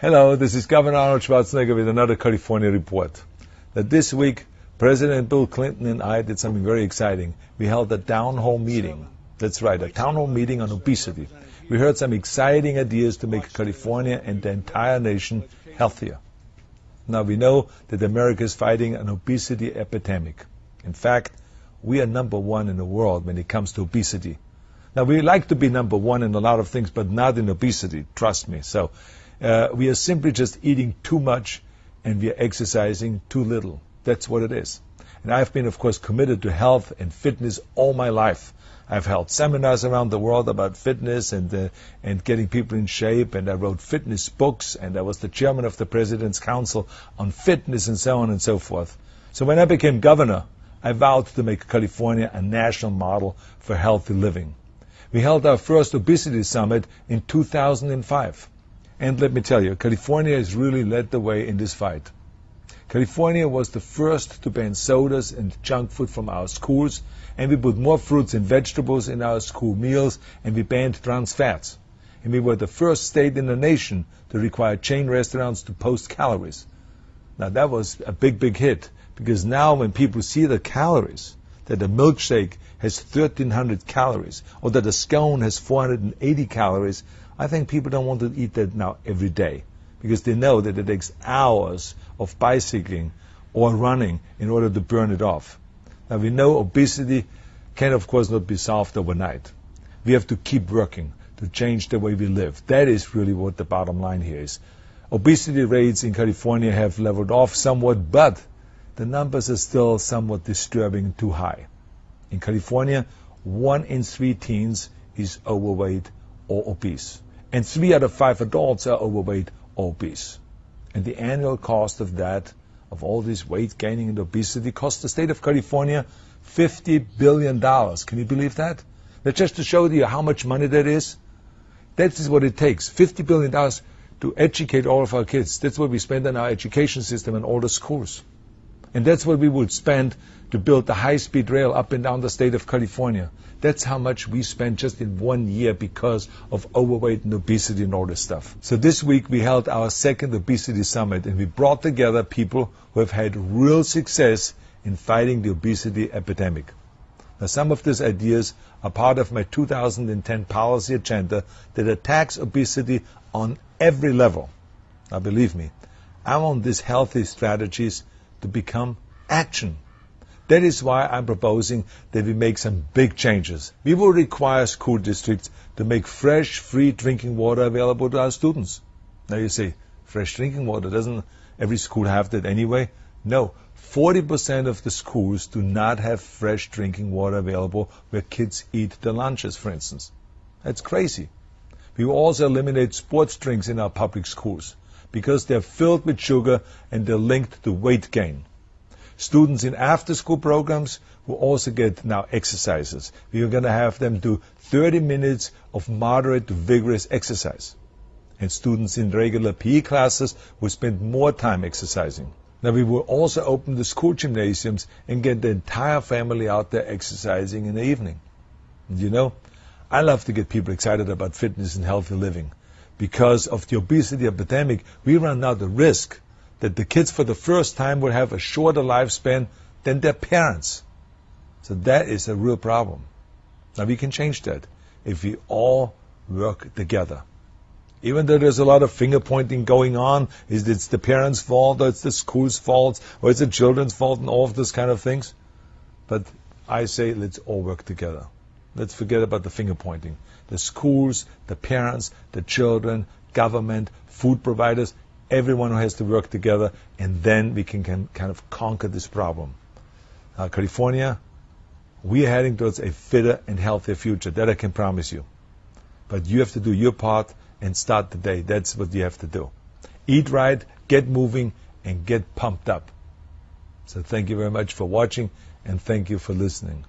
Hello, this is Governor Arnold Schwarzenegger with another California report. That this week, President Bill Clinton and I did something very exciting. We held a town hall meeting. That's right, a town hall meeting on obesity. We heard some exciting ideas to make California and the entire nation healthier. Now we know that America is fighting an obesity epidemic. In fact, we are number one in the world when it comes to obesity. Now we like to be number one in a lot of things, but not in obesity, trust me. So we are simply just eating too much and we are exercising too little. That's what it is. And I've been, of course, committed to health and fitness all my life. I've held seminars around the world about fitness and getting people in shape, and I wrote fitness books, and I was the chairman of the President's Council on Fitness and so on and so forth. So when I became governor, I vowed to make California a national model for healthy living. We held our first Obesity Summit in 2005. And let me tell you, California has really led the way in this fight. California was the first to ban sodas and junk food from our schools, and we put more fruits and vegetables in our school meals, and we banned trans fats. And we were the first state in the nation to require chain restaurants to post calories. Now that was a big, big hit, because now when people see the calories, that a milkshake has 1,300 calories, or that a scone has 480 calories, I think people don't want to eat that now every day, because they know that it takes hours of bicycling or running in order to burn it off. Now we know obesity can, of course, not be solved overnight. We have to keep working to change the way we live. That is really what the bottom line here is. Obesity rates in California have leveled off somewhat, but the numbers are still somewhat disturbing, too high. In California, 1 in 3 teens is overweight or obese, and 3 out of 5 adults are overweight or obese. And the annual cost of that, of all this weight gaining and obesity, costs the state of California $50 billion. Can you believe that? That's just to show you how much money that is. That is what it takes, $50 billion to educate all of our kids. That's what we spend on our education system in all the schools. And that's what we would spend to build the high-speed rail up and down the state of California. That's how much we spent just in 1 year because of overweight and obesity and all this stuff. So this week we held our second Obesity Summit, and we brought together people who have had real success in fighting the obesity epidemic. Now some of these ideas are part of my 2010 policy agenda that attacks obesity on every level. Now believe me, I want these healthy strategies to become action. That is why I'm proposing that we make some big changes. We will require school districts to make fresh, free drinking water available to our students. Now you say, fresh drinking water, doesn't every school have that anyway? No, 40% of the schools do not have fresh drinking water available where kids eat their lunches, for instance. That's crazy. We will also eliminate sports drinks in our public schools because they're filled with sugar and they're linked to weight gain. Students in after-school programs will also get now exercises. We are going to have them do 30 minutes of moderate to vigorous exercise. And students in regular PE classes will spend more time exercising. Now we will also open the school gymnasiums and get the entire family out there exercising in the evening. And you know, I love to get people excited about fitness and healthy living. Because of the obesity epidemic, we run now the risk that the kids for the first time will have a shorter lifespan than their parents. So that is a real problem. Now we can change that if we all work together. Even though there's a lot of finger pointing going on, is it's the parents' fault, or it's the school's fault, or it's the children's fault, and all of those kind of things. But I say let's all work together. Let's forget about the finger pointing. The schools, the parents, the children, government, food providers, everyone who has to work together, and then we can kind of conquer this problem. California, we are heading towards a fitter and healthier future. That I can promise you. But you have to do your part and start today. That's what you have to do. Eat right, get moving, and get pumped up. So thank you very much for watching, and thank you for listening.